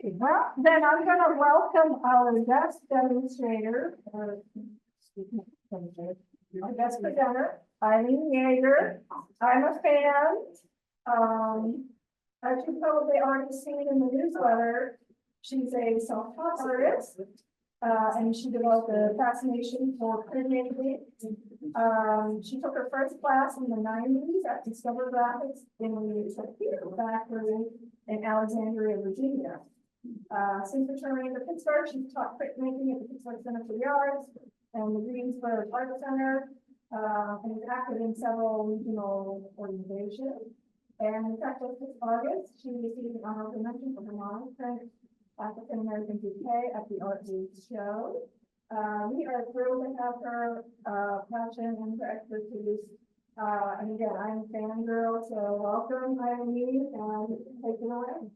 Well, then I'm going to welcome our guest demonstrator, or our guest presenter, Eileen Yeager. I'm a fan. As you probably already seen in the newsletter, she's a self-taught artist, and she developed a fascination for printmaking. She took her first class in the 90s at Discover Graphics in the Torpedo Factory in Alexandria, Virginia. Since returning to Pittsburgh, she's taught printmaking at the Pittsburgh Center for the Arts and the Greensburg Art Center, and is active in several regional organizations. And in fact, this August, she received an honorable mention for her monoprint African American bouquet at the Art Week show. We are thrilled to have her passion and her expertise. And again, I'm a fangirl, so welcome, Eileen, and take it away.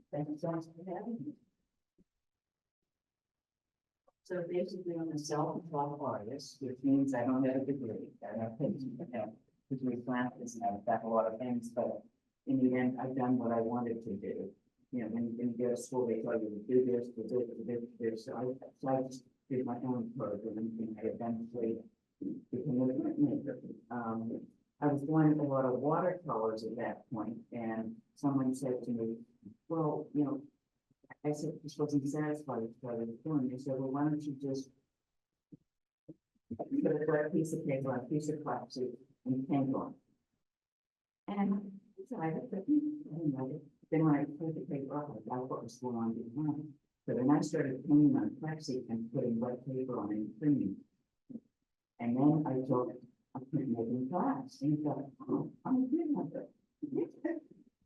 Thank you so much for having me. So basically, I'm a self-taught artist, which means I don't have a degree. I have degree classes and I've got a lot of things, but in the end, I've done what I wanted to do. You know, when you go to school, they tell you to do this, to do this, to do this. So I just did my own program and I eventually became a printmaker. I was doing a lot of watercolors at that point, and someone said to me, well, you know, I said, this wasn't satisfied with what I was doing. They said, well, why don't you just put a black piece of paper on a piece of plastic and paint on it. And I decided that I didn't like it. Then when I put the paper up, I got what was going on behind. So then I started painting on plexi and putting wet paper on and printing. And then I took a printmaking class and thought, oh, I'm good at it.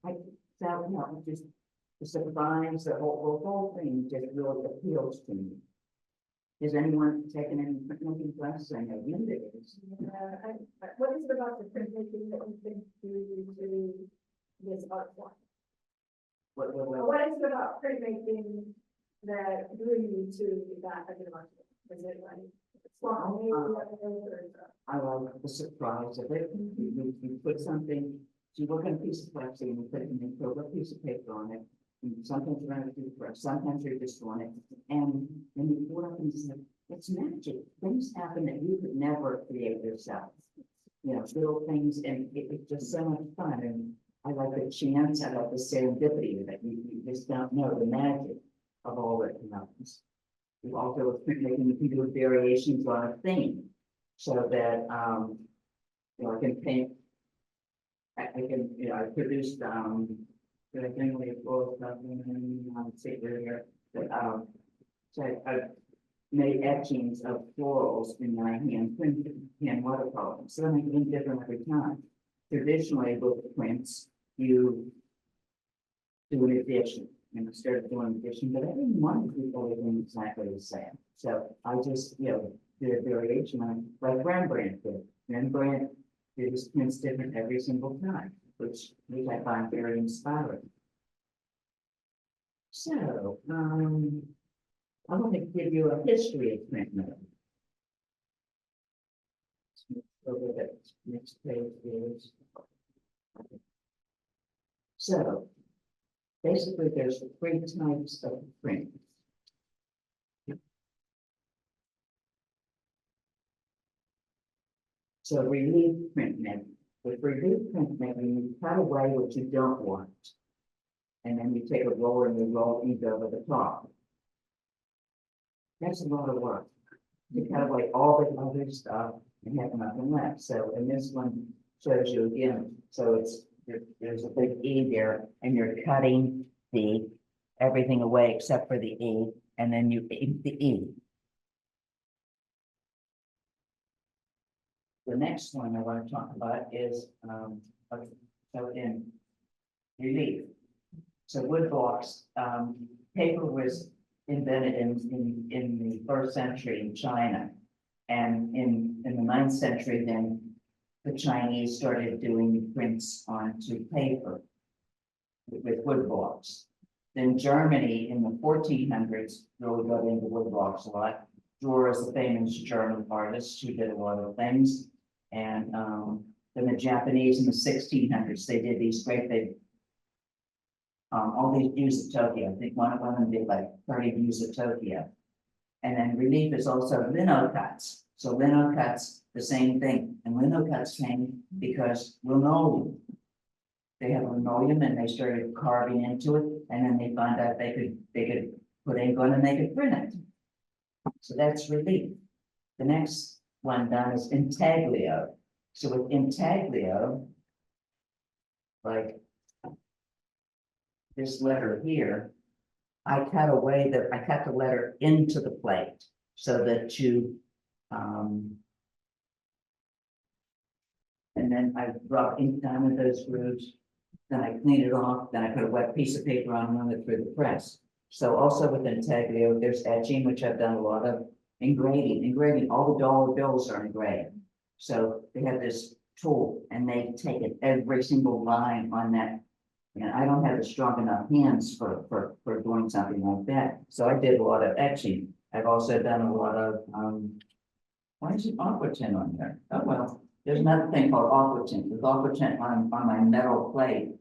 I felt, you know, just the surprise, the whole thing just really appeals to me. Has anyone taken any printmaking classes? I know you did. What is it about the printmaking that you think drew you to this art form? What is it about printmaking that drew you to that as an art form? Is it like I like the surprise of it. You put something, you work on a piece of plastic and you put it in and throw a piece of paper on it. And sometimes you're going to do the press, sometimes you're just on it. And then you pull it up and say, it's magic. Things happen that you could never create yourself. You know, little things, and it's just so much fun. And I like the chance, I like the serendipity that you just don't know the magic of all that happens. You also with printmaking, you can do variations on a theme, so that you know, I can paint. I can, you know, I produced the thing we both here. So I made etchings of florals in my hand watercolor. So I make them different every time. Traditionally, with prints, you do an addition. And I started doing addition, but I didn't want to do everything exactly the same. So I just, you know, did a variation on like Rembrandt did. Rembrandt did his prints different every single time, which I find very inspiring. So, I'm going to give you a history of printmaking. Over the next page is. So, basically, there's 3 types of print. So relief printmaking. With relief printmaking, you cut away what you don't want. And then you take a roller and you roll ink over the top. That's a lot of work. You cut away all the other stuff and have nothing left. So, and this one shows you again. So it's there's a big E there, and you're cutting the everything away except for the E, and then you ink the E. The next one I want to talk about is so in relief. So wood blocks, paper was invented in the 1st century in China, and in the 9th century, then the Chinese started doing prints onto paper with wood blocks. Then Germany in the 1400s really got into wood blocks a lot. Dürer is a famous German artist who did a lot of things, and then the Japanese in the 1600s, they did these great big all these views of Tokyo. I think one of them did like 30 views of Tokyo. And then relief is also lino cuts. So lino cuts, the same thing. And lino cuts came because linoleum. They have linoleum and they started carving into it, and then they found out they could put ink on and they could print it. So that's relief. The next one done is intaglio. So with intaglio, like this letter here, I cut the letter into the plate so that and then I brought ink down in those grooves, then I cleaned it off, then I put a wet piece of paper on and run it through the press. So also with intaglio, there's etching, which I've done a lot of, engraving, all the dollar bills are engraved. So they have this tool and they've taken every single line on that. And I don't have strong enough hands for doing something like that. So I did a lot of etching. I've also done a lot of, why is it aqua tint on there? Oh, well, there's another thing called aqua tint. With aqua tint on my metal plate,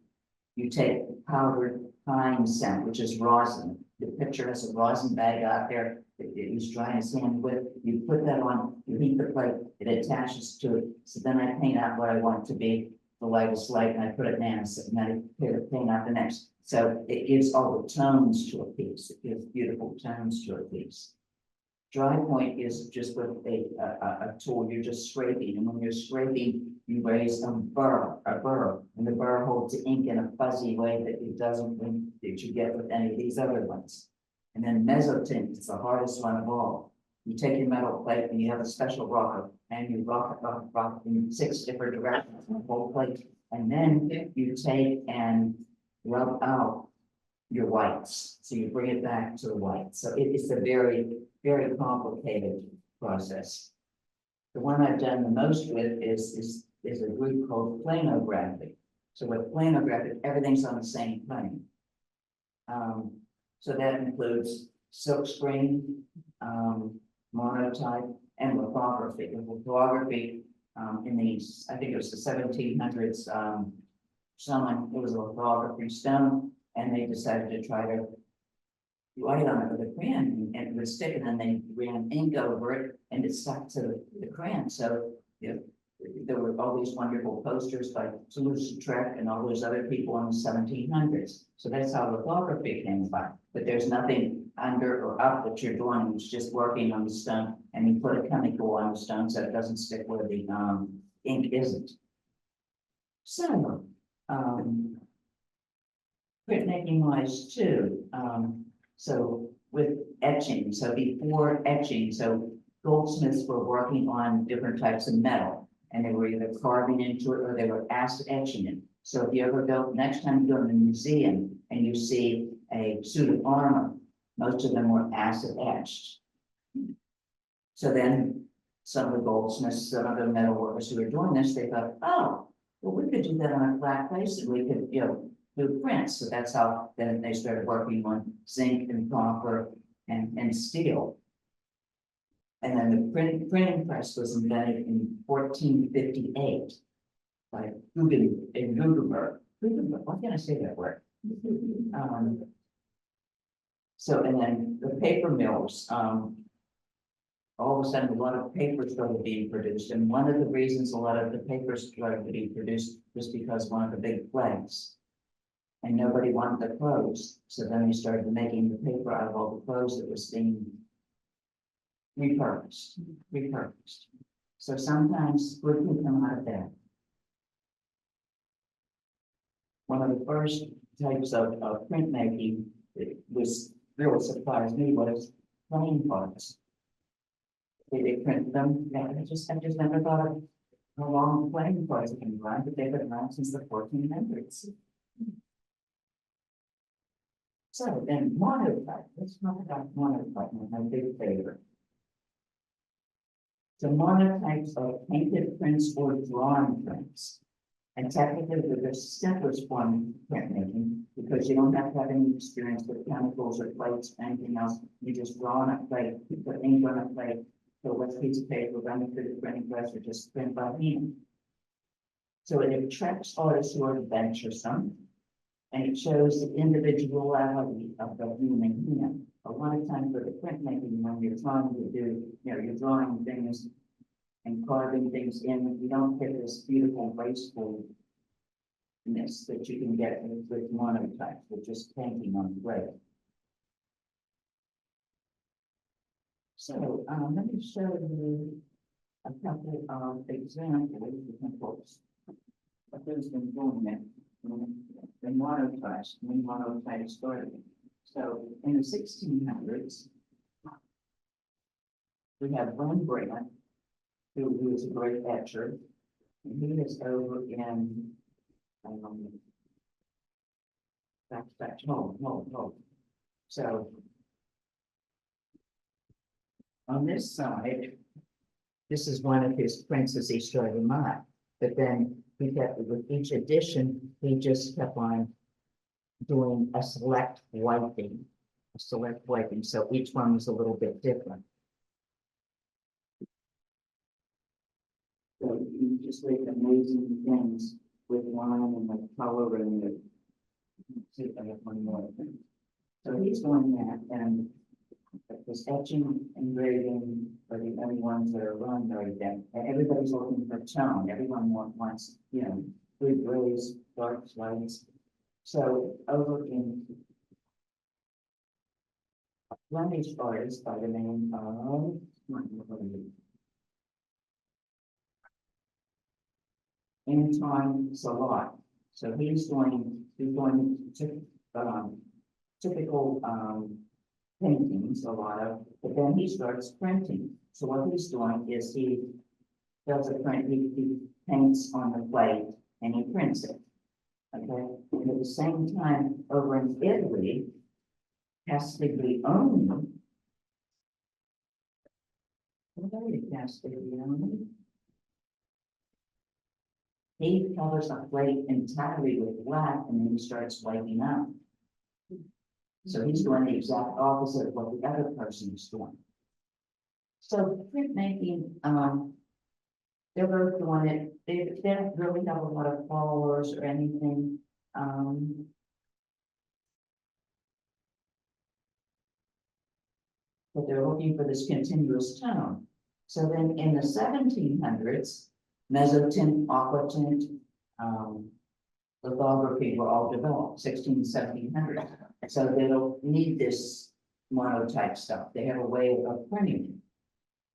you take powdered pine sand, which is rosin. The picture has a rosin bag out there. It was drying sand with. You put that on, you heat the plate, it attaches to it. So then I paint out what I want to be the lightest light, and I put it in, and then I paint out the next. So it gives all the tones to a piece. It gives beautiful tones to a piece. Dry point is just with a tool. You're just scraping, and when you're scraping, you raise a burr, and the burr holds the ink in a fuzzy way that it doesn't that you get with any of these other ones. And then mezzotint is the hardest one of all. You take your metal plate and you have a special rocker, and you rock it in 6 different directions on the whole plate. And then you take and rub out your whites. So you bring it back to the white. So it's a very, very complicated process. The one I've done the most with is a group called planography. So with planography, everything's on the same plane. So that includes silkscreen, monotype, and lithography. Lithography in these, I think it was the 1700s, it was a lithography stone, and they decided to try to write on it with a crayon, and it would stick, and then they ran ink over it, and it stuck to the crayon. So there were all these wonderful posters by Toulouse-Lautrec and all those other people in the 1700s. So that's how lithography came about. But there's nothing under or up that you're doing. It's just working on the stone, and you put a chemical on the stone so it doesn't stick where the ink isn't. So printmaking wise too. So with etching, so before etching, so goldsmiths were working on different types of metal, and they were either carving into it or they were acid etching it. So if you ever go, next time you go in a museum and you see a suit of armor, most of them were acid etched. So then some of the goldsmiths, some of the metal workers who were doing this, they thought, oh, well, we could do that on a flat place and we could, do prints. So that's how then they started working on zinc and copper and steel. And then the printing press was invented in 1458 by Gutenberg. Why can't I say that word? So, and then the paper mills, all of a sudden, a lot of paper started being produced. And one of the reasons a lot of the papers started to be produced was because one of the big plagues. And nobody wanted the clothes. So then they started making the paper out of all the clothes that was being repurposed. So sometimes good can come out of that. One of the first types of printmaking that was really surprised me was playing cards. They printed them. I just never thought of how long playing cards have been around, but they've been around since the 1400s. So then monotype. Let's talk about monotype, my big favorite. So monotypes are painted prints or drawn prints. And technically, they're the simplest form of printmaking because you don't have to have any experience with chemicals or plates or anything else. You just draw on a plate, put ink on a plate, put a wet piece of paper, run it through the printing press, or just print by hand. So it attracts artists who are adventuresome. And it shows the individuality of the human hand. A lot of times with the printmaking, when you're trying to do, you're drawing things and carving things in, you don't get this beautiful gracefulness that you can get with monotypes, with just painting on clay. So, let me show you a couple of examples of who's been doing it in monotypes, when monotypes started. So, in the 1600s, we have Rembrandt, who is a great etcher, and he is over in, hold. So, on this side, this is one of his prints as he started mine, but then he kept, with each edition, he just kept on doing a select wiping, so each one was a little bit different. So you just make amazing things with line and with color and with, see if I have one more thing. So he's doing that, and this etching, engraving are the only ones that are run right then, and everybody's looking for tone. Everyone wants, good grays, dark lights. So over in a Flemish artist by the name of Anton Salat. So he's doing typical paintings, a lot of, but then he starts printing. So what he's doing is he does a print, he paints on the plate and he prints it. Okay, and at the same time, over in Italy, Castiglione, he covers the plate entirely with black and then he starts wiping out. So he's doing the exact opposite of what the other person is doing. So printmaking, they're both doing it. They don't really have a lot of followers or anything. But they're looking for this continuous tone. So then in the 1700s, mezzotint, aquatint, lithography were all developed, 1700. So they don't need this monotype stuff. They have a way of printing it.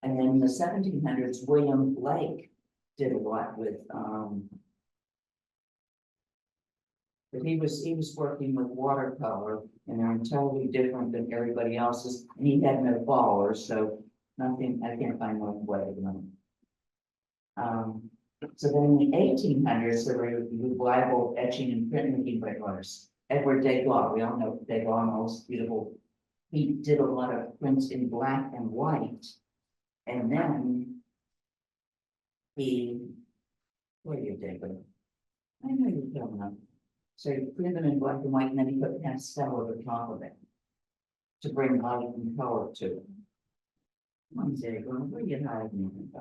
And then in the 1700s, William Blake did a lot with, but he was working with watercolor, and they're entirely different than everybody else's. And he had no followers, so nothing. I can't find one way of them. So then in the 1800s, there were revival etching and printmaking by artists. Edward Degas, we all know Degas, most beautiful. He did a lot of prints in black and white, and then where are you, Degas? I know you're coming up. So you print them in black and white, and then you put pastel over top of it to bring light and color to it. Come on, Degas, where are you hiding?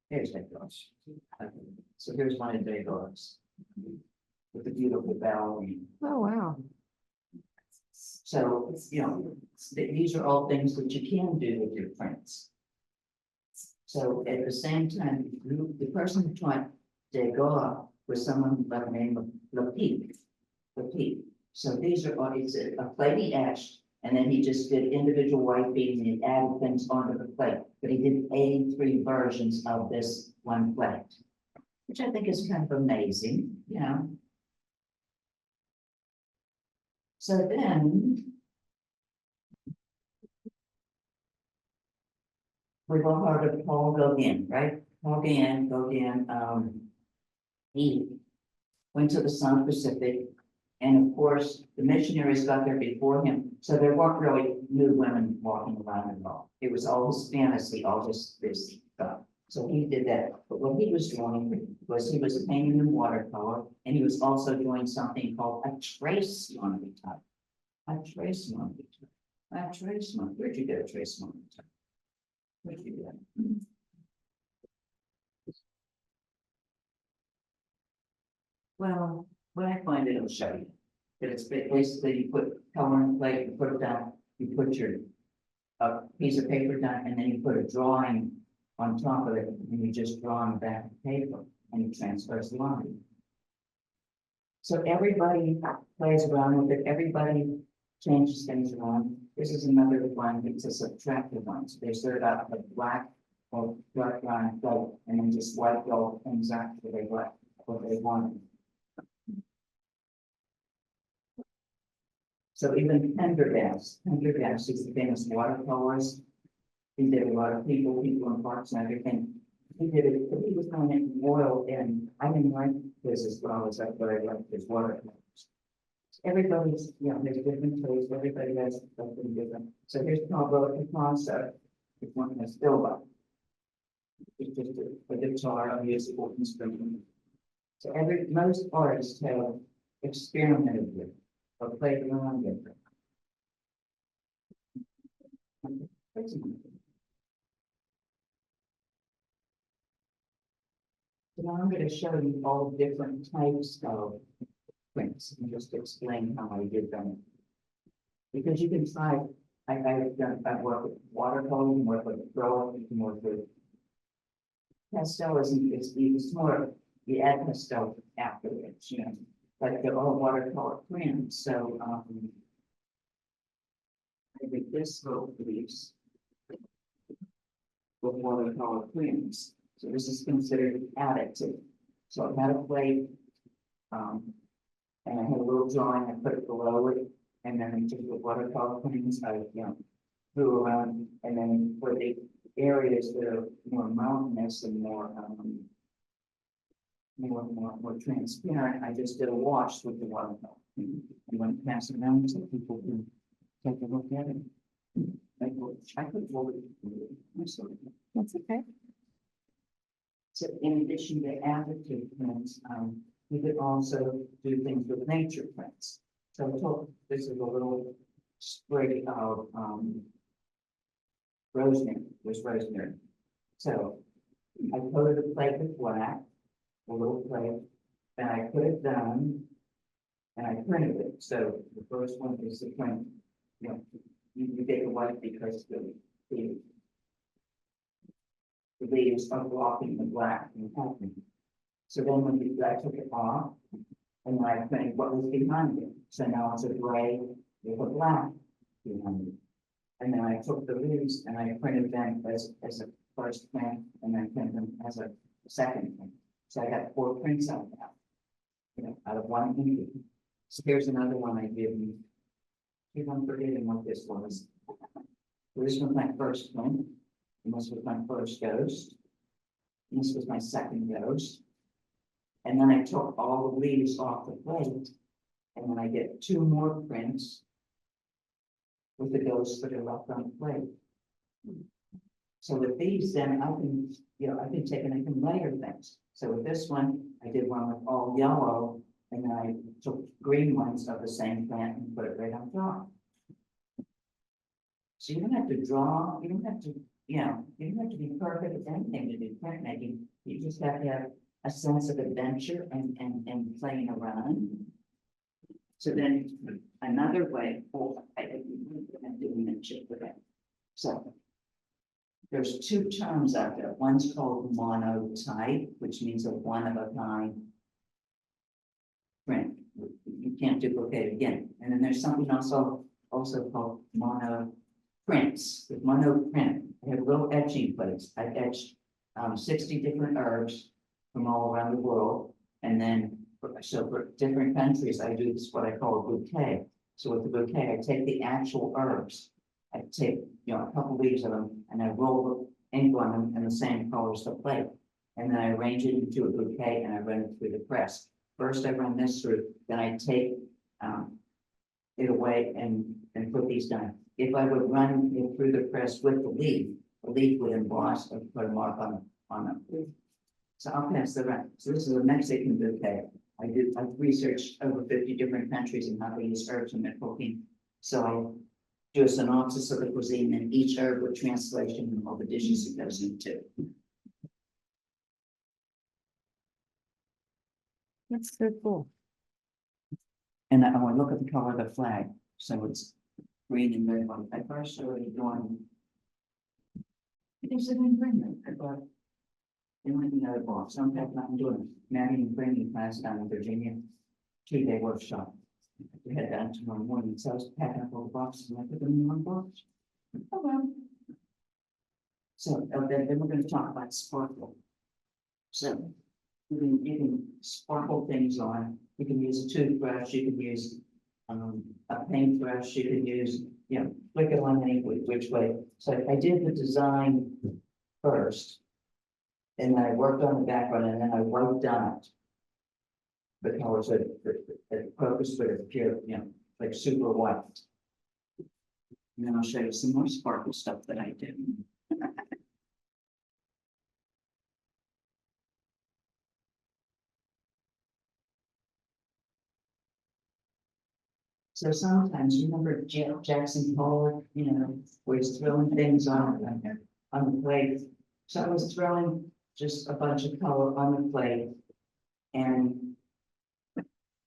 Here's Degas. Okay. So here's one of Degas with the beautiful ballerina. Oh, wow. So, these are all things that you can do with your prints. So at the same time, the person who taught Degas was someone by the name of Lapique. So these are all, it's a plate he etched, and then he just did individual wiping and he added things onto the plate. But he did 83 versions of this one plate, which I think is kind of amazing, So then we've all heard of Paul Gauguin, right? Paul Gauguin, he went to the South Pacific, and of course, the missionaries got there before him, so there weren't really new women walking around at all. It was all his fantasy, all just this stuff. So he did that, but what he was doing was he was painting in watercolor, and he was also doing something called a trace monotype. Where'd you get a trace monotype? Where'd you get it? Well, when I find it, I'll show you. But it's basically you put color on a plate, you put it down, you put your a piece of paper down, and then you put a drawing on top of it, and you just draw on the back of the paper, and it transfers the line. So everybody plays around with it, everybody changes things around. This is another one, it's a subtractive one, so they start out with black or dark brown, white, and then just white gold things out what they want. So even Pendergast is the famous watercolorist. He did a lot of people in parks and everything. He did it, but he was doing it in oil, and I didn't like this as well as I liked his watercolors. Everybody's, there's different tastes, everybody has something different. So here's Pablo Picasso, it's one that's still up. It's just a guitar, a musical instrument. So most artists have experimented with or played around with it. So now I'm going to show you all different types of prints and just explain how I did them. Because you can try, I've worked with watercolor, you can work with acrylic, you can work with pastel. It's more, you add pastel afterwards, but they're all watercolor prints. So I did this little piece with watercolor prints. So this is considered additive. So I had a plate, and I had a little drawing, I put it below it, and then I took the watercolor prints, I drew around, and then for the areas that are more mountainous and more transparent, I just did a wash with the watercolor. And when I pass it around so people can take a look at it. I could hold it. That's okay. So in addition to additive prints, we could also do things with nature prints. So this is a little sprig of rosemary. There's rosemary. So I coated the plate with black, a little plate, and I put it down, and I printed it. So the first one is the print. You get the white because the leaves are blocking the black and happening. So then I took it off, and then I printed what was behind it. So now it's a gray with a black behind it. And then I took the leaves and I printed them as a first print, and then printed them as a second print. So I got 4 prints out of that, out of one painting. So here's another one I did. Keep on forgetting what this was. So this was my first print, and this was my first ghost. And this was my second ghost. And then I took all the leaves off the plate, and then I get 2 more prints with the ghosts that are left on the plate. So with these, then I can take and I can layer things. So with this one, I did one with all yellow, and then I took green ones of the same plant and put it right on top. So you don't have to draw, you don't have to, you don't have to be perfect at anything to do printmaking. You just have to have a sense of adventure and playing around. So then another way, I didn't mention that. So there's 2 terms out there. One's called monotype, which means a one of a kind print. You can't duplicate it again. And then there's something also called monoprints. With monoprint, I have little etching plates. I etched 60 different herbs from all around the world, and then so for different countries, I do this what I call a bouquet. So with the bouquet, I take the actual herbs, I take a couple leaves of them, and I roll the ink on them in the same color as the plate, and then I arrange it into a bouquet and I run it through the press. First, I run this through, then I take it away and put these down. If I would run it through the press with the leaf would emboss and put a mark on them. So I'll pass that around. So this is a Mexican bouquet. I've researched over 50 different countries and how they use herbs in their cooking. So I do a synopsis of the cuisine and each herb with translation and all the dishes it goes into. That's so cool. And I want to look at the color of the flag, so it's green and red. I first started doing. It is an agreement, but. It might be another box, so I'm doing a Maggie and Brandy class down in Virginia. 2-day workshop. We head down tomorrow morning, so I was packing up all the boxes and I put them in one box. Oh, well. So, then we're gonna talk about sparkle. So, you can sparkle things on, you can use a toothbrush, you can use, a paintbrush, you can use, flick it on any which way. So I did the design first. And I worked on the background and then I wiped out the colors that the purpose would appear, like super white. And then I'll show you some more sparkle stuff that I did. So sometimes, you remember Jackson Pollock, where he's throwing things on the plate. So I was throwing just a bunch of color on the plate. And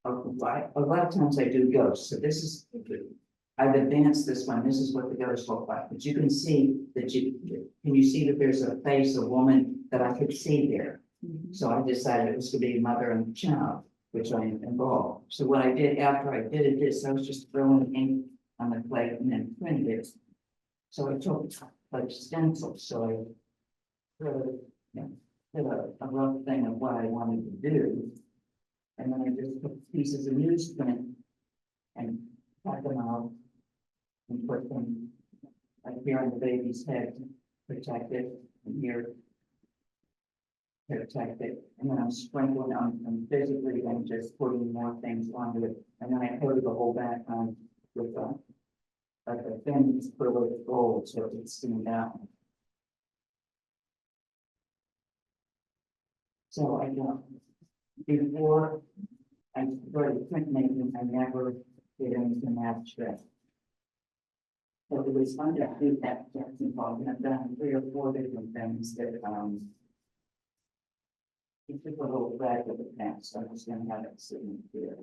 a lot of times I do ghosts. So this is, I've advanced this one. This is what the ghosts look like. But you can see that can you see that there's a face, a woman that I could see there. So I decided it was to be mother and child, which I involved. So what I did after I did this, I was just throwing ink on the plate and then printed it. So I took like stencils. So I did a rough thing of what I wanted to do. And then I just took pieces of newsprint and cut them out and put them like here on the baby's head, protect it, and here, protect it. And then I'm sprinkling on and physically then just putting more things onto it. And then I coated the whole background with like a thin acrylic gold so it steamed out. So I before I started printmaking, I never did anything abstract. So it was fun to do that Jackson Pollock, and I've done 3 or 4 different things that it took a little flag of the past, so I'm just gonna have it sitting here.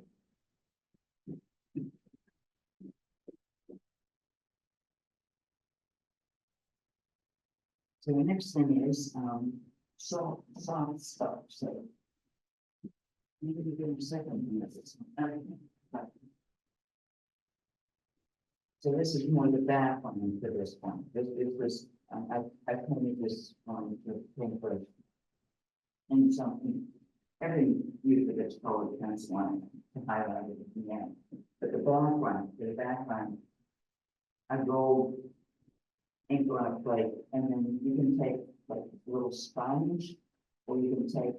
So the next thing is soft stuff. So maybe we give them a second minute. So this is more the background for this one. This was I painted this on the paintbrush. And something every use of this color pencil line to highlight it at the end. But the background, I rolled ink on a plate, and then you can take like a little sponge, or you can take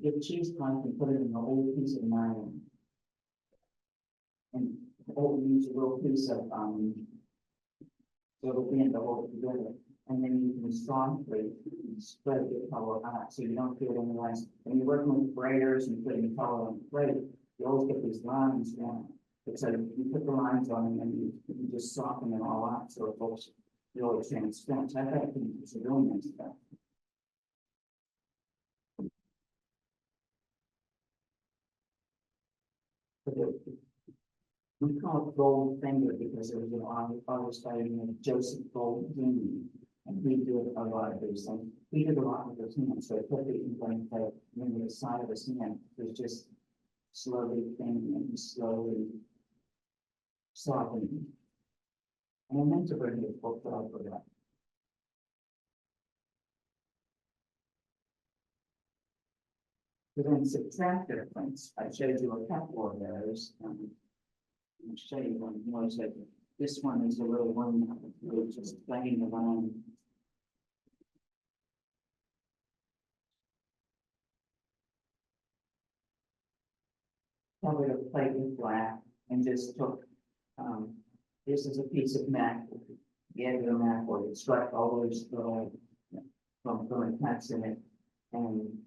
get cheese cloth and put it in a whole piece of nylon. And use a little piece of so it'll be in the whole together. And then you can softly spread the color out so you don't feel any less. When you're working with sprayers and putting color on the plate, you always get these lines down. So you put the lines on and then you just soften it all out so it looks really transparent. So I think it's a really nice stuff. We call it gold finger because there was an artist by the name of Joseph Goldini, and he did a lot of these things. He did a lot with his hands, so I put the ink on the side of his hand was just slowly thinning and slowly softening. And I meant to bring the book, but I forgot. So then subtract difference. I showed you a couple of those. I'll show you one more. So this one is a little one with just playing around. Covered a plate with black and just took, this is a piece of mat, the end of the mat where it struck all those little from throwing cuts in it. And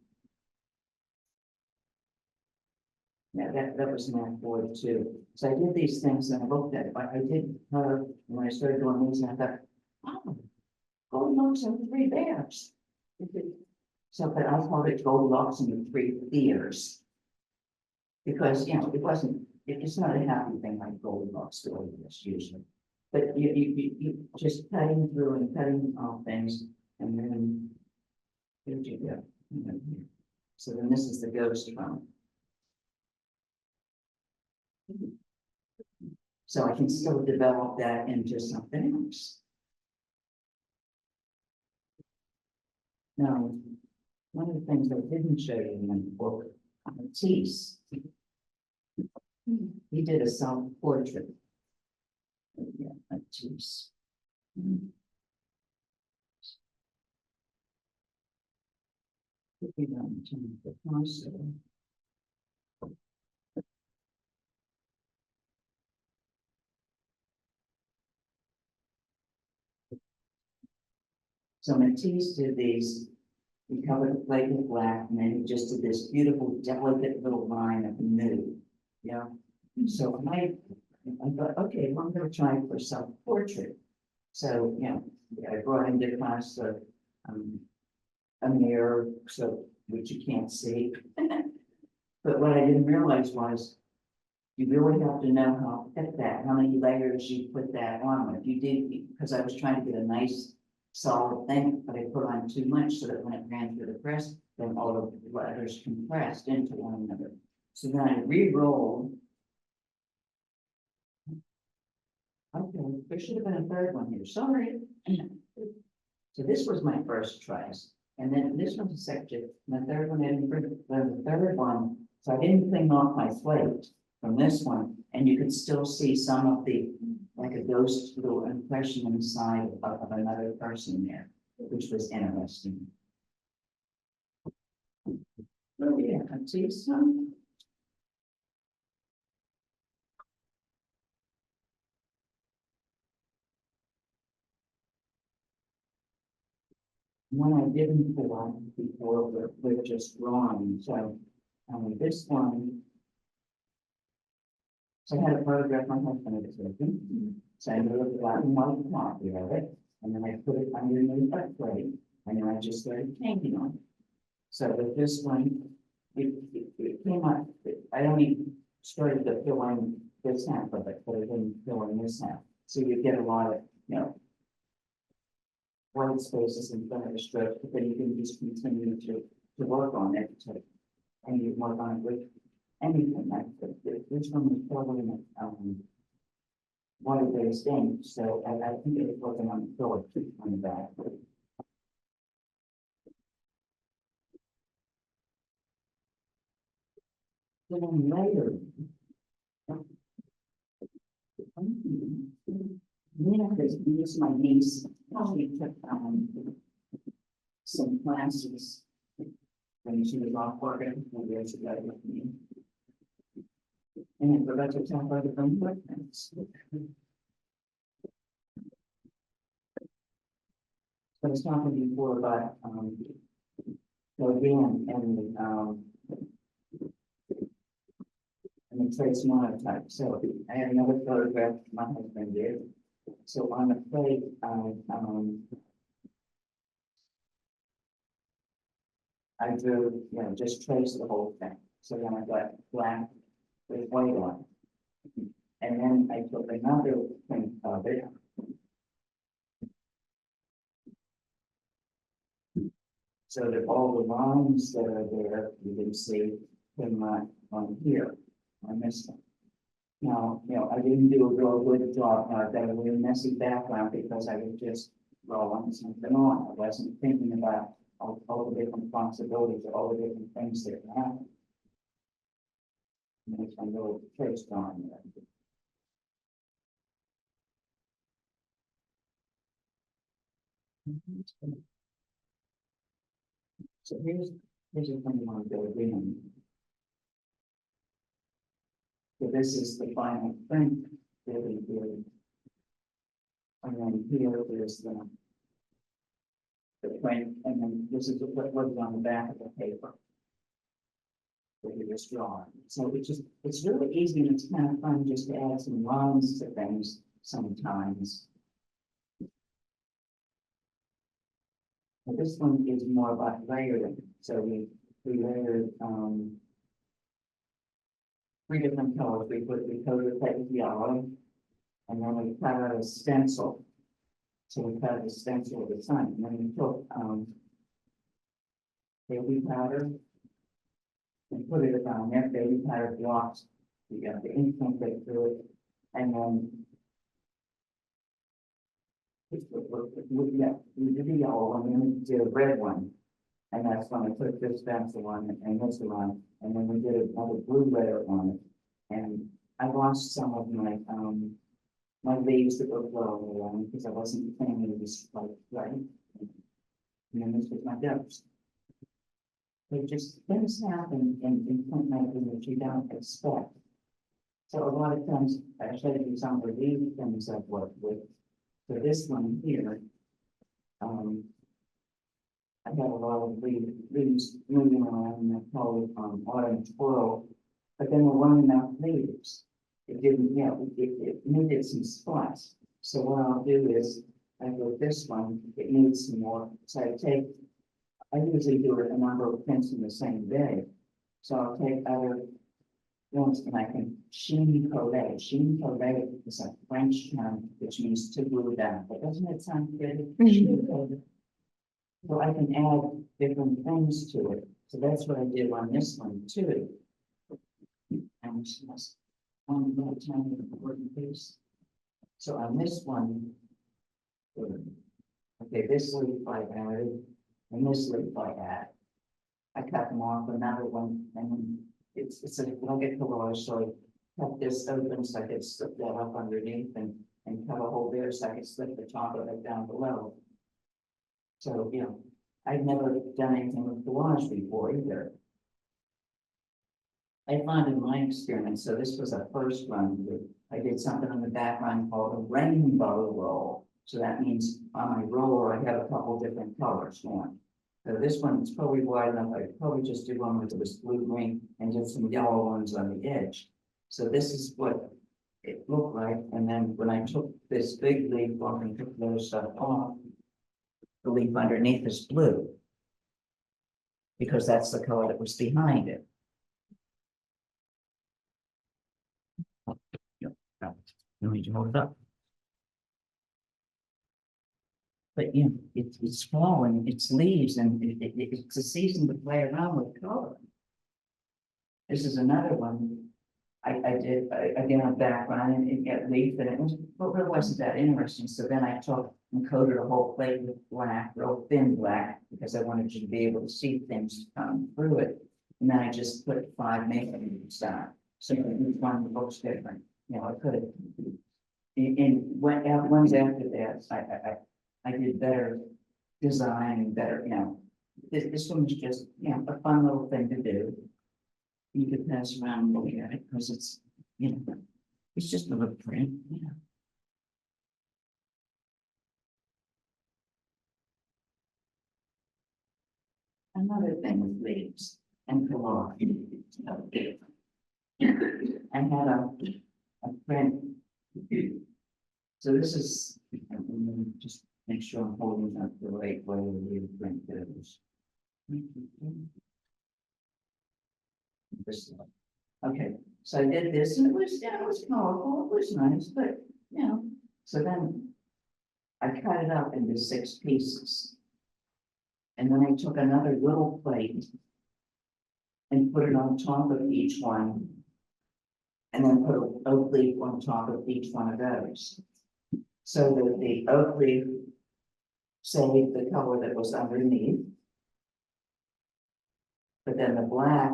yeah, that was mat board too. So I did these things and I looked at it. I did her when I started doing these and I thought, oh, Goldilocks and the Three Bears. So, but I called it Goldilocks and the Three Fears. Because, you know, it's not a happy thing like Goldilocks story is usually. But you just cutting through and cutting off things, and then here you go. So then this is the ghost from. So I can still develop that into something else. Now, one of the things I didn't show you in the book, Matisse. He did a self-portrait. Yeah, Matisse. Could be done to the console. So Matisse did these, he covered the plate with black, and then he just did this beautiful, delicate little line of nude. Yeah. So I thought, okay, well, I'm gonna try for self-portrait. So, you know, I brought into class a mirror, so which you can't see. But what I didn't realize was you really have to know how to fit that, how many layers you put that on. If you did, because I was trying to get a nice solid thing, but I put on too much so that when it ran through the press, then all of the layers compressed into one another. So then I re-rolled. Okay, there should have been a third one here, sorry. So this was my first tries, and then this was the second, and the third one I didn't bring, the third one, so I didn't clean off my slate from this one, and you could still see some of the, like a ghost little impression inside of another person there, which was interesting. Oh yeah, I see some. One I didn't pull on before, we're just drawing, so, this one. So I had a photograph my husband had taken, so I moved the black and white copy of it, and then I put it underneath that plate, and then I just started painting on it. So with this one, it came up, I only started to fill in this half of it, but I didn't fill in this half. So you get a lot of, you know, white spaces in front of the stroke, but then you can just continue to work on it, and you work on it with anything like this one was probably white based ink, so I think it was working on the filler on the back. Then later, this my niece, she took some classes when she was off work a few years ago with me. And I forgot to tell her the fingerprints. I was talking before about so again and the trace monotype. So I had another photograph my husband did. So on the plate, I drew, you know, just trace the whole thing. So then I got black with white on it. And then I took another thing of it. So that all the lines that are there, you can see them on here, on this one. Now, you know, I didn't do a real good job. I got a really messy background because I was just rolling something on. I wasn't thinking about all the different possibilities, all the different things that happen. Makes my little trace drawing there. So here's a thing I want to go again. So this is the final thing that we did. And then here is the print, and then this is what was on the back of the paper that we just drawn. So it's really easy and it's kind of fun just to add some lines to things sometimes. But this one is more about layering, so we layered, three different colors, we coated it with yellow, and then we cut out a stencil. So we cut a stencil of the sun, and then we took, baby powder, and put it on there, baby powder blocks, we got the ink right through it, and then we did the yellow one, and then we did a red one. And that's when I put this pencil on and this one, and then we did another blue layer on it. And I lost some of my, my leaves that were blowing around because I wasn't planning this like right. And then this was my dust. They just, things happen in printmaking that you don't expect. So a lot of times, I try to do some of the leaf things I've worked with. For this one here, I had a lot of leaves moving around and I call it autumn twirl, but then there weren't enough leaves. It didn't, it needed some spots. So what I'll do is, I go this one, it needs some more. So I usually do a number of prints in the same day. So I'll take other ones and I can sheen collate. Sheen collate is a French term which means to glue down. But doesn't it sound good? Sheen collate. So I can add different things to it. So that's what I did on this one too. And just one more tiny important piece. So on this one, okay, this leaf I added, and this leaf I add. I cut them off another one, and it's a like a collage, so I cut this open so I could slip that up underneath and cut a hole there so I could slip the top of it down below. So, I've never done anything with collage before either. I found in my experience, so this was a first run, I did something on the background called a rainbow roll. So that means on my roller, I have a couple different colors going. So this one is probably wide enough, I could probably just do one with this blue, green, and just some yellow ones on the edge. So this is what it looked like, and then when I took this big leaf off and took those stuff off, the leaf underneath is blue. Because that's the color that was behind it. You need to hold it up. But it's fall and it's leaves and it's a season to play around with color. This is another one. I did again a background and it got leaf and it wasn't that interesting. So then I took and coated a whole plate with black, real thin black, because I wanted you to be able to see things come through it. And then I just put 5 makeup down. So each one looks different. I could have. Ones after that, I did better design and better. This one was just a fun little thing to do. You could pass around and look at it because it's it's just a little print. Another thing with leaves and collage. I had a print. So this is, just make sure I'm holding up the right way the print goes. This one. Okay, so I did this and it was colorful, it was nice, but so then I cut it up into 6 pieces. And then I took another little plate and put it on top of each one. And then put an oak leaf on top of each one of those. So that the oak leaf saved the color that was underneath. But then the black,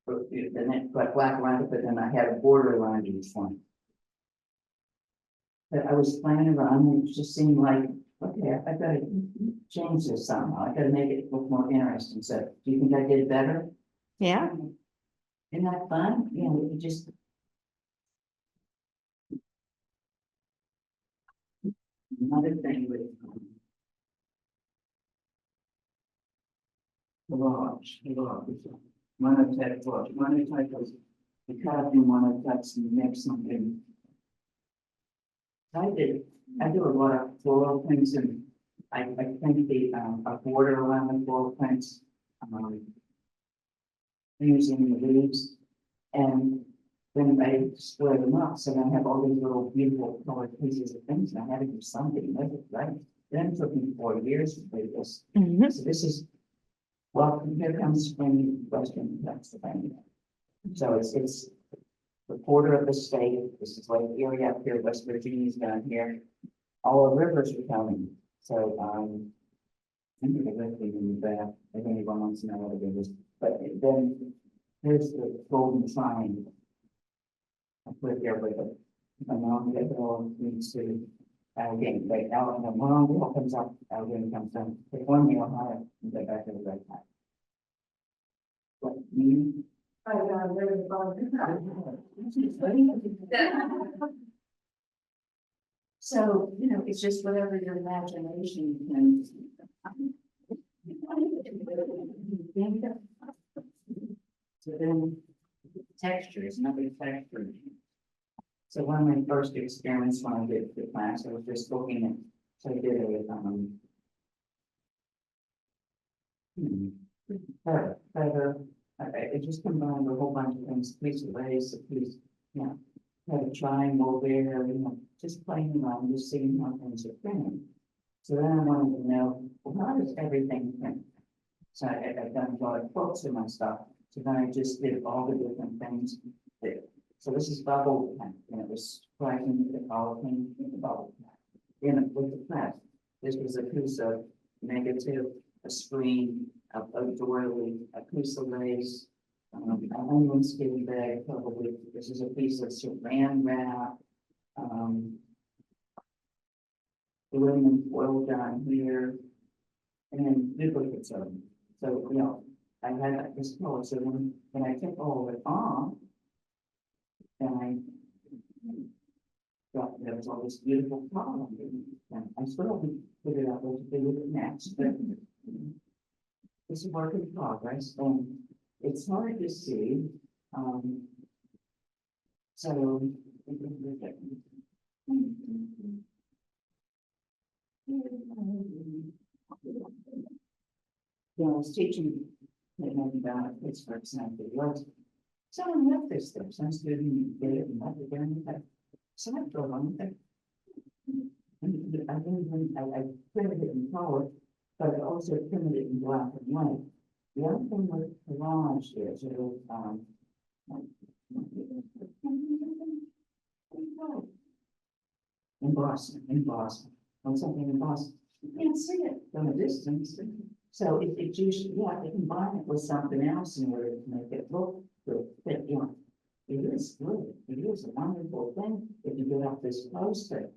then it got black around it, but then I had a border around each one. But I was playing around and it just seemed like, okay, I gotta change this somehow. I gotta make it look more interesting. So do you think I did better? Yeah. Isn't that fun? You just. Another thing with collage, monotype collage. Monotype is the cut in monotypes and make something. I do a lot of floral things and I think the, a border around the floor prints, using the leaves, and then I split them up, so I have all these little beautiful colored pieces of things, and I had to do something with it, right? Then it took me 4 years to do this, so this is, well, here comes spring Western Pennsylvania. So it's the border of the state, this is Lake Erie up here, West Virginia's down here, all the rivers are coming, so, I think they're lifting in the back, if anyone wants to know what it is, but then here's the golden triangle. I put it there with it, and now we get it all needs to, again, like Allen, and one wheel comes up, Allen comes down, take one wheel higher, and go back to the right side. What, you? I got rid of the So, you know, it's just whatever your imagination can. So then, textures, another texture. So one of my first experiments when I did the class, I was just looking at, so I did a, feather, I just combined a whole bunch of things, piece of lace, a piece, you know, had a triangle there, you know, just playing around, just seeing how things are printed. So then I wanted to know, well, how does everything print? So I've done a lot of quotes in my stuff, so then I just did all the different things there. So this is bubble pen, and it was striking the bubble pen in the bubble pen. In it with the press, this was a piece of negative, a screen, a doily, a piece of lace, an onion skin bag, probably. This is a piece of saran wrap, aluminum foil down here, and then duplicates of them. So, you know, I had this color, so when I took all of it off, and I got, there was all this beautiful color, and I still haven't figured out what to do with it next, but it's a work in progress, and it's hard to see, so. Yeah, I was teaching about Pittsburgh Center, was someone left this there, some student did it and left it there, and so I drove on it. I printed it in color, but I also printed it in black and white. The other thing with collage is it was, in Boston, on something in Boston. You can't see it from a distance. So it usually, you have to combine it with something else in order to make it look good. But, you know, it is good. It is a wonderful thing if you get up this close to it.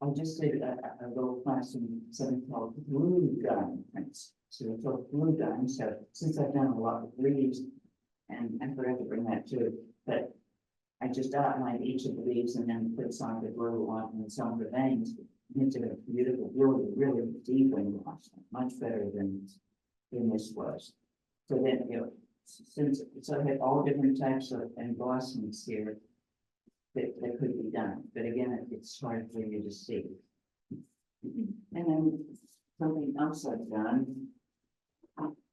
I just did a little class in something called glue gun prints. So it's called glue gun. So since I've done a lot of leaves, and I forgot to bring that too, but I just outlined each of the leaves and then put some of the glue on and some of the veins. And it's a beautiful, really deep embossment, much better than this was. So then, you know, since so I had all different types of embossments here that could be done, but again, it's hard for you to see. And then something else I've done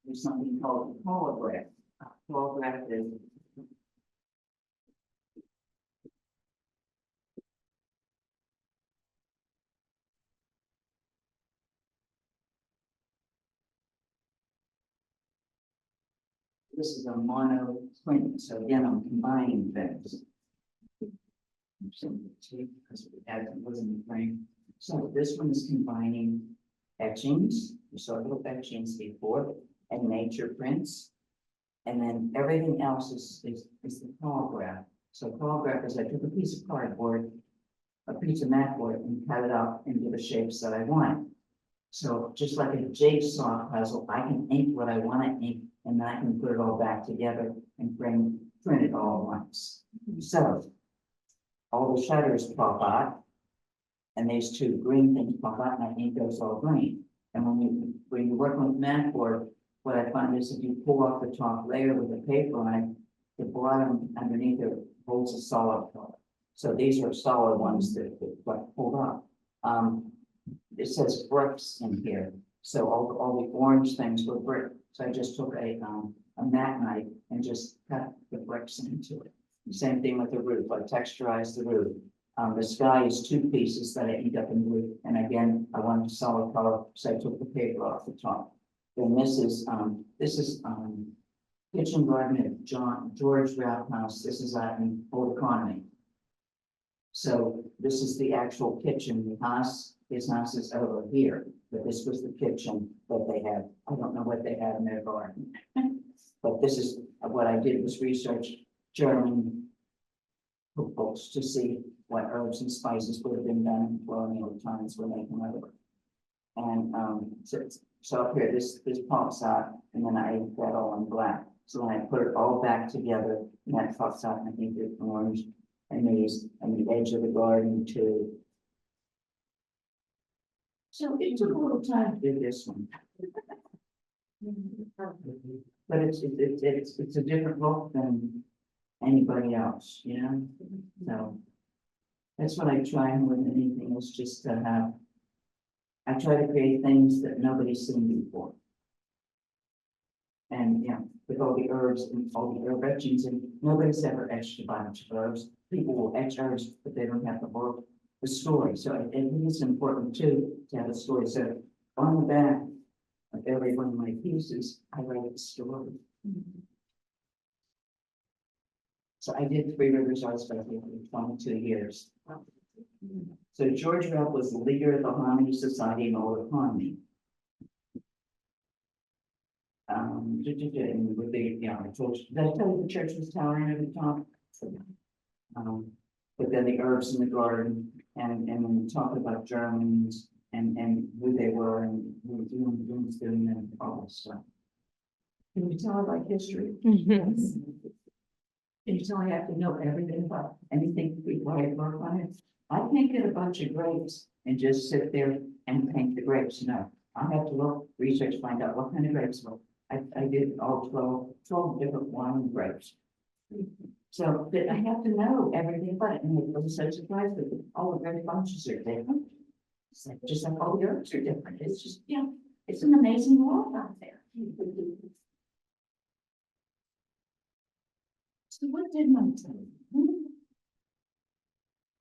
is something called a holograph. Holograph is this is a mono print, so again, I'm combining things. Because it wasn't the frame. So this one is combining etchings, you saw little etchings before, and nature prints. And then everything else is the holograph. So holograph is I took a piece of cardboard, a piece of mat board, and cut it up into the shapes that I want. So just like a jigsaw puzzle, I can ink what I want to ink, and then I can put it all back together and print it all at once. So all the shutters pop out, and these two green things pop out, and I ink those all green. And when you work with mat board, what I find is if you pull off the top layer with the paper on it, the bottom underneath it holds a solid color. So these are solid ones that pulled up. it says bricks in here, so all the orange things were brick. So I just took a mat knife and just cut the bricks into it. Same thing with the roof, I texturized the roof. The sky is two pieces that I ended up in blue, and again, I wanted a solid color, so I took the paper off the top. Then this is kitchen garden at George Ralph House. This is out in Old Economy. So this is the actual kitchen. His house is over here, but this was the kitchen that they had. I don't know what they had in their garden. But this is what I did was research German cookbooks to see what herbs and spices would have been done in colonial times when they came over. And so up here, this pops out, and then I ink that all in black. So when I put it all back together, and that pops out, and I think it's orange and these, and the edge of the garden too. So it took a little time to do this one. But it's a different look than anybody else, you know? So that's what I try more than anything is just to have. I try to create things that nobody's seen before. And yeah, with all the herbs and all the herb etchings, and nobody's ever etched a bunch of herbs. People will etch herbs, but they don't have the story. So I think it's important too to have a story. So on the back of every one of my pieces, I write a story. So I did Three Rivers Arts Festival for 22 years. So George Ralph was the leader of the Harmony Society in Old Economy. And with the, I told you, did I tell you the church was towering over the top? But then the herbs in the garden, and when we talked about Germans and who they were and who were doing and all this stuff. Can you tell about history? Yes. Can you tell I have to know everything about anything before I work on it? I can't get a bunch of grapes and just sit there and paint the grapes. No, I have to look, research, find out what kind of grapes. I did all 12 different wine grapes. So that I have to know everything about it. And it was so surprised that all the grape bunches are different. It's like, just like all the herbs are different. It's just, it's an amazing world out there. So what did I tell you?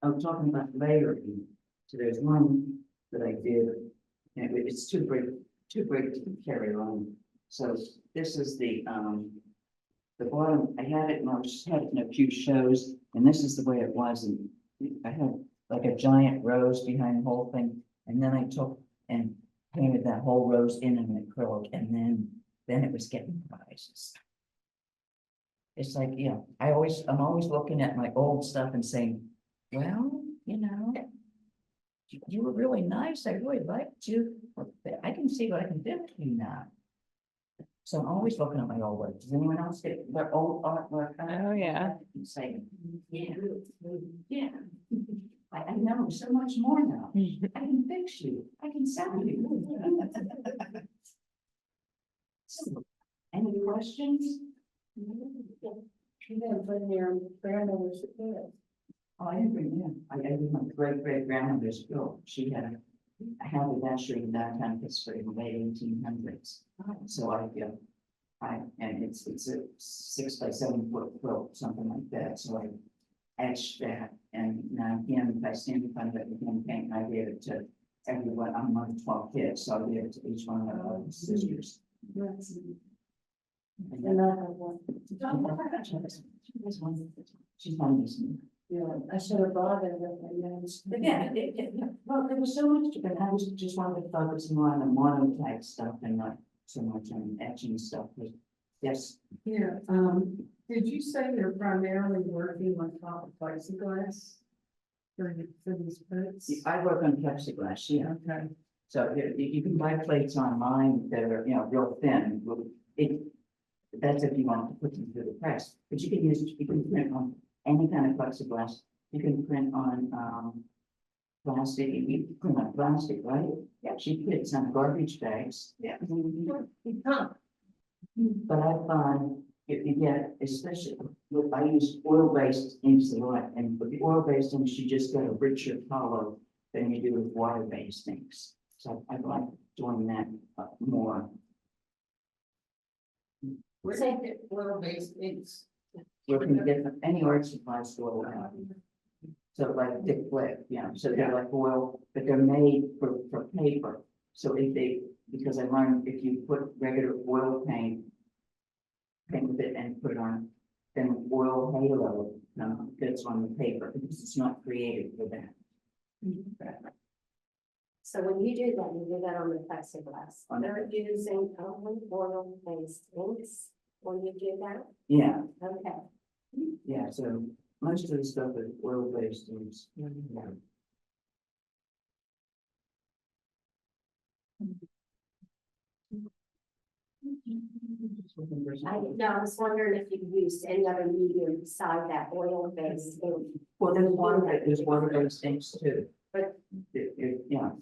I'm talking about layering. So there's one that I did, and it's too big to carry on. So this is the bottom. I had it, and I just had it in a few shows, and this is the way it was. And I had like a giant rose behind the whole thing, and then I took and painted that whole rose in an acrylic, and then it was getting prizes. It's like, I'm always looking at my old stuff and saying, well, you were really nice. I really liked you. I can see what I can do with you now. So I'm always looking at my old work. Does anyone else get their old artwork? Oh, yeah. And say, yeah. I know so much more now. I can fix you. I can sell you. So, any questions? When your grandmother's kid. Oh, I didn't bring them. I did my great grandmother's girl. She had a haberdashery in downtown Pittsburgh in the late 1800s. So and it's a 6 by 7 foot quilt, something like that. So I etched that, and now again, if I stand in front of it with hand paint, I gave it to everyone. I'm one of 12 kids, so I gave it to each one of my sisters. And I have one. She's on this one. Yeah, I should have brought it. Well, there was so much, but I was just wanted to focus more on the monotype stuff and not so much on etching stuff. But yes. Yeah, did you say you're primarily working on top of plexiglass for these prints? I work on plexiglass, yeah. Okay. So you can buy plates online that are, real thin. That's if you want to put them through the press, but you can print on any kind of plexiglass. You can print on plastic. You can print on plastic, right? Yeah. She prints on garbage bags. Yeah. But I find if you get, especially with, I use oil-based inks a lot, and with the oil-based inks, you just get a richer color than you do with water-based inks. So I'd like doing that more. We're saying that oil-based things. Working different, any art supply store. So like thick flip, so they're like oil, but they're made for paper. So if they, because I learned if you put regular oil paint with it and put it on, then oil halo gets on the paper because it's not created for that. So when you do that on the plexiglass, they're using only oil-based inks when you do that? Yeah, Okay. yeah, so most of the stuff is oil-based things. I was wondering if you used any other medium beside that oil-based ink. Well, there's water-based things too. But Yeah.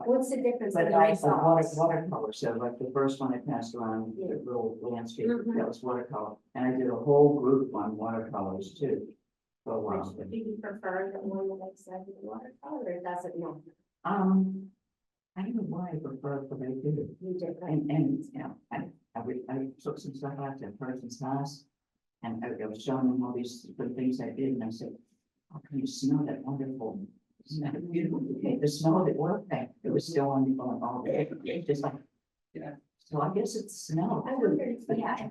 what's the difference? But in I, the results? watercolor, so like the first one I passed around, Yeah. the little landscape, Mhm. that was watercolor. And I did a whole group on watercolors too. For a while. Which do you prefer the oil-based over the watercolor, or does it matter? I don't know why I prefer what I do. You did, right? And, I took some stuff out to a person's house. And I was showing them all these different things I did, and I said, how can you smell that wonderful? Isn't that beautiful? Okay, the smell of the oil paint, it was still on all day, just like, so I guess it's smell. I wonder if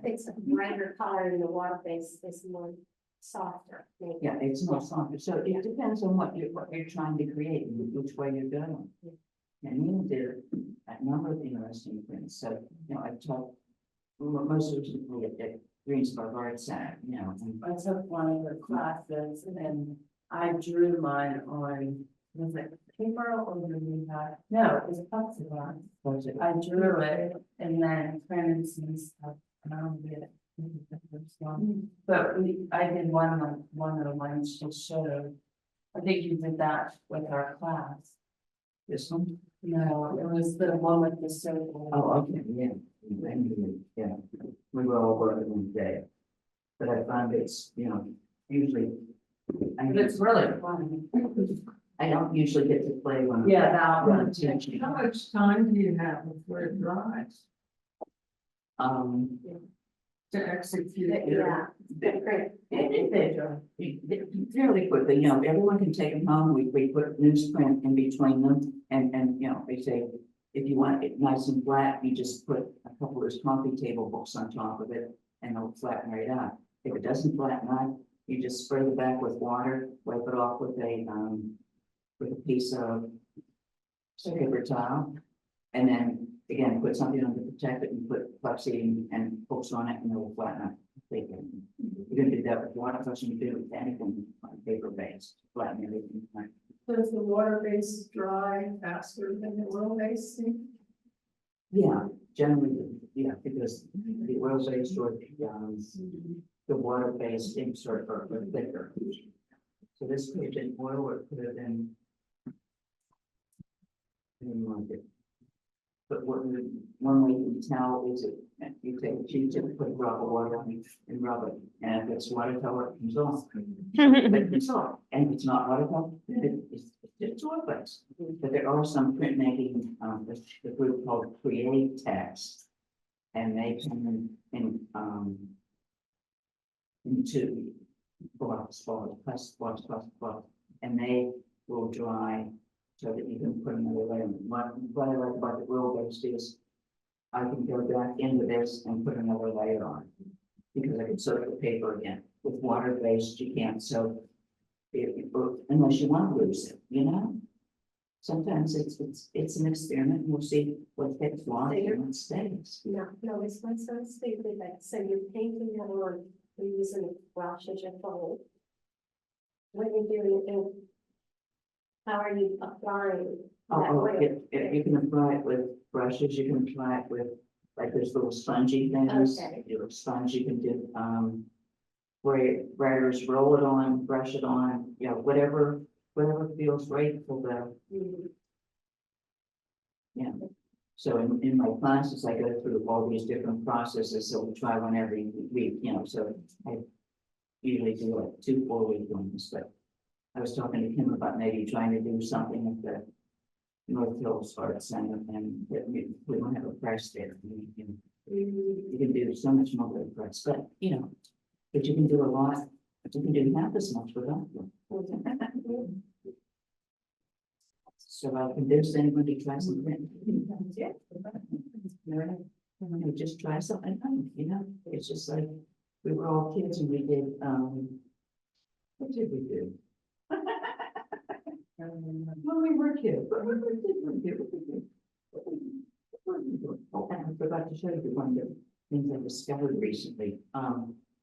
it's a brighter color in the water-based is more softer. Maybe. Yeah, it's more softer, so it depends on what you're trying to create, and which way you're going. And you did a number of interesting things, so, I taught most recently at Greensburg Art Center, and I took one of the classes and I drew mine on, was it paper or did we have? No, it was plexiglass. was it? I drew it and then printed some stuff and I don't get it. Maybe the first one. But I did one of the ones she showed. I think you did that with our class. This one? No, it was the one with the circle. Oh, okay, yeah. Yeah, we were all working in the day. But I found it's, usually. But it's really fun. I don't usually get to play when. Yeah, that one. Teaching. How much time do you have before it dries to execute your? Yeah, great. Fairly quickly, everyone can take them home, we put newsprint in between them, and, they say, if you want it nice and flat, you just put a couple of those coffee table books on top of it, and it'll flatten right out. If it doesn't flatten out, you just spray the back with water, wipe it off with a piece of paper towel, and then, again, put something on to protect it, and put plexi and books on it, and it will flatten out. You can do that with water, you can do it with anything on paper base, flatten everything. Does the water-based dry faster than the oil-based? Yeah, generally, yeah, because the oil-based or the water-based inks are thicker. So this could have been oil or it could have been. Like it. But one way you can tell is that you take a cheap tip, put a drop of water on it and rub it, and if it's watercolor, it comes off. It comes off, and if it's not watercolor, it's just oil-based. But there are some printmaking, the group called Create Text, and they come into blocks, and they will dry so that you can put another layer. What I like about the oil-based is I can go back into this and put another layer on because I can soak the paper again. With water-based, you can't soak it unless you want to lose it, Sometimes it's an experiment, and we'll see what takes long and what stays. No, this one's so stupid, like, so you're painting that on, you're using a brush as your fold. When you're doing it, how are you applying that oil? You can apply it with brushes, you can apply it with, like, there's little spongy things. Okay. Your sponge, you can do, where writers roll it on, brush it on, whatever feels right for the. Mhm. Yeah, so in my classes, I go through all these different processes, so we try one every week, so I usually do like 2 4-week ones, but I was talking to Kim about maybe trying to do something at the North Hills Art Center, and that we don't have a price there. You can do so much more with a price, but you know, but you can do a lot, you can do half as much without them. So if there's anybody try something. Yeah. Just try something, you know, it's just like, we were all kids and we did, what did we do? Well, we were kids, but what did we do? Oh, and I forgot to show you one of the things I discovered recently.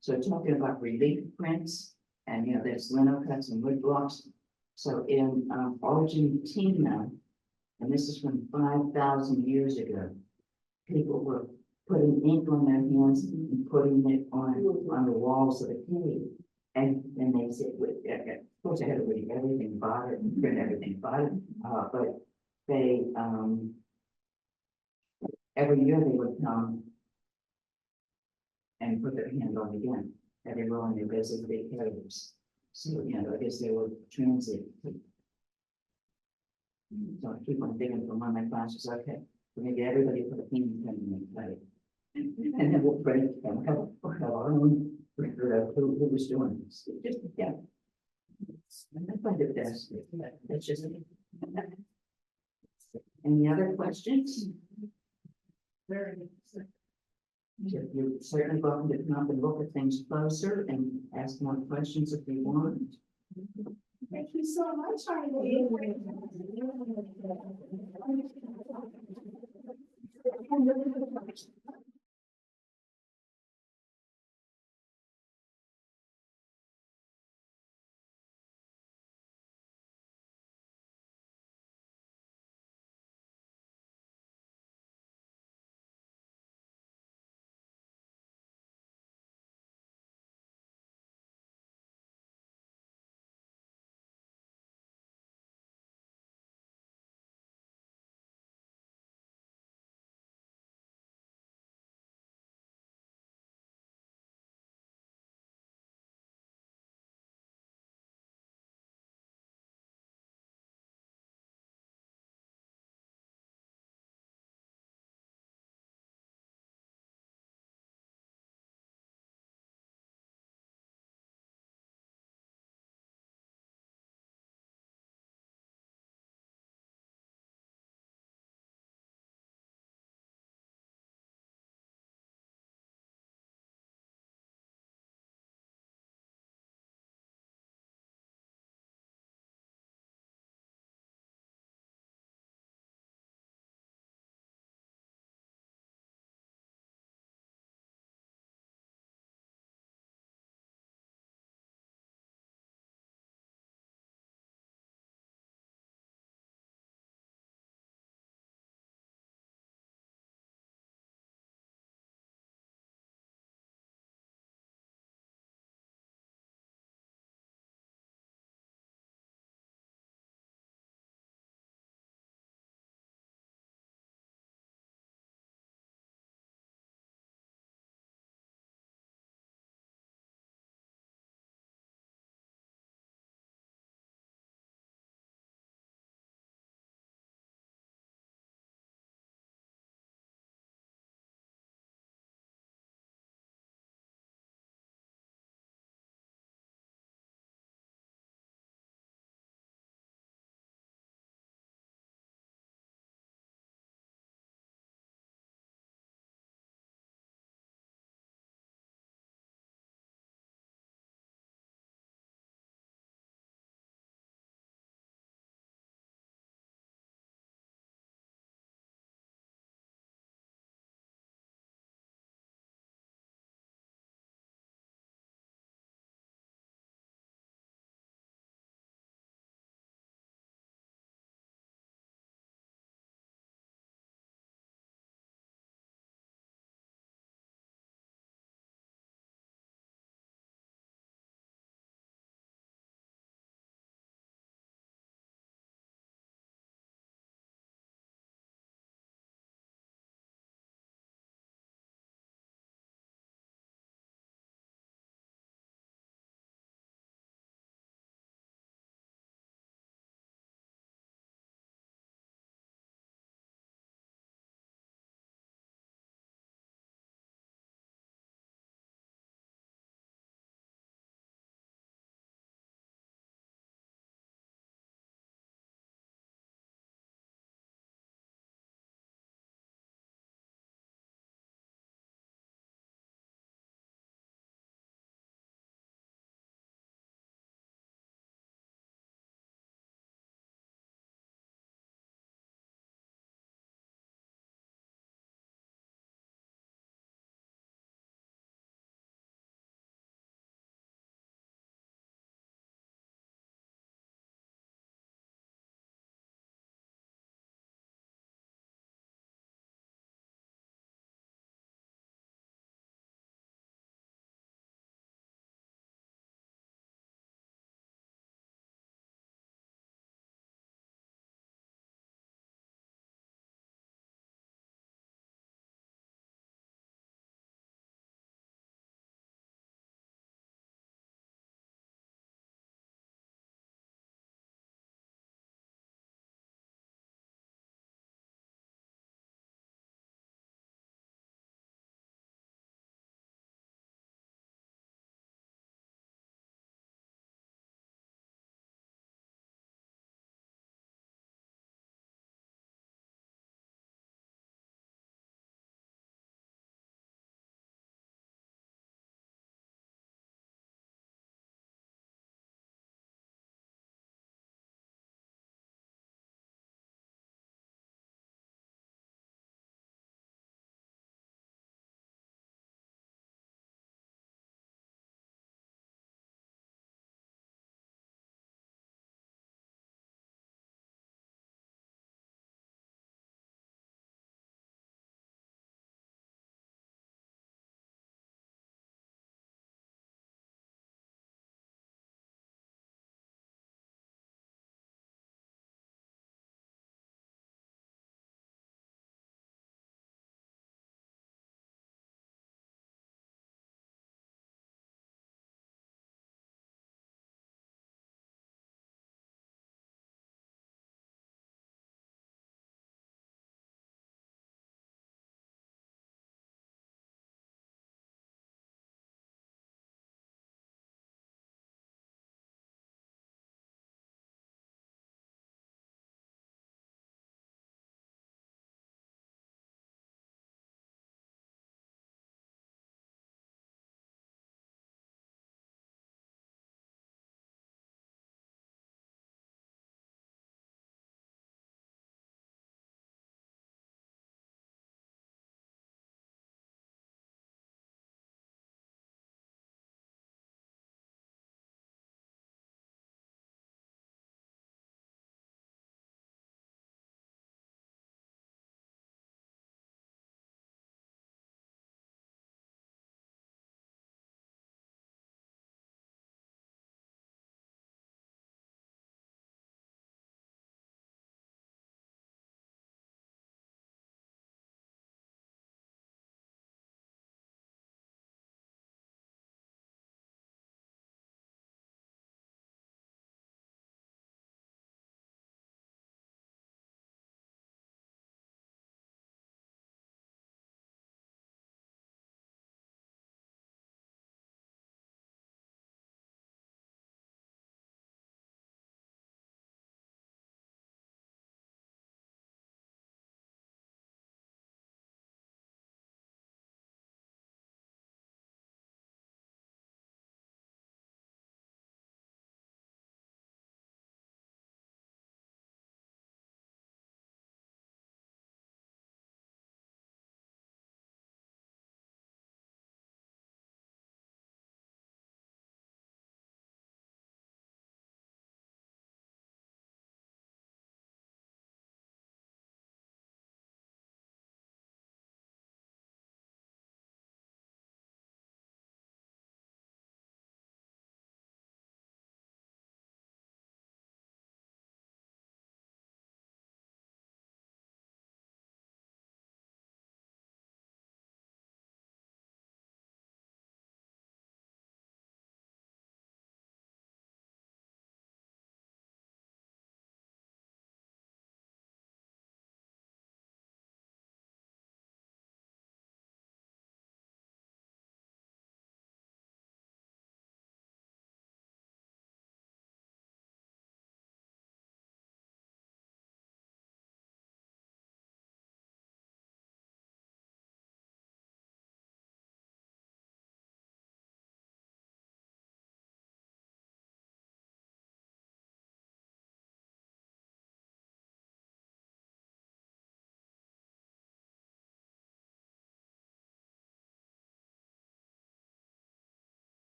So talking about relief prints, and you know, there's lino cuts and wood blocks. So in Argentina, and this is from 5,000 years ago, people were putting ink on their hands and putting it on the walls of the cave. And they said, of course, I had to read everything about it and print everything about it, but they, every year they would come and put their hand on it again, every row they visit the caves. So, you know, I guess they were transit. So I keep on thinking from one of my classes, okay, so maybe everybody put a pin in the plate. And then we'll print and have our own record of who was doing this. Just, yeah. I find it best. That's just. Any other questions? Very. You're certainly welcome to come up and look at things closer and ask more questions if you want. Thank you so much, Eileen.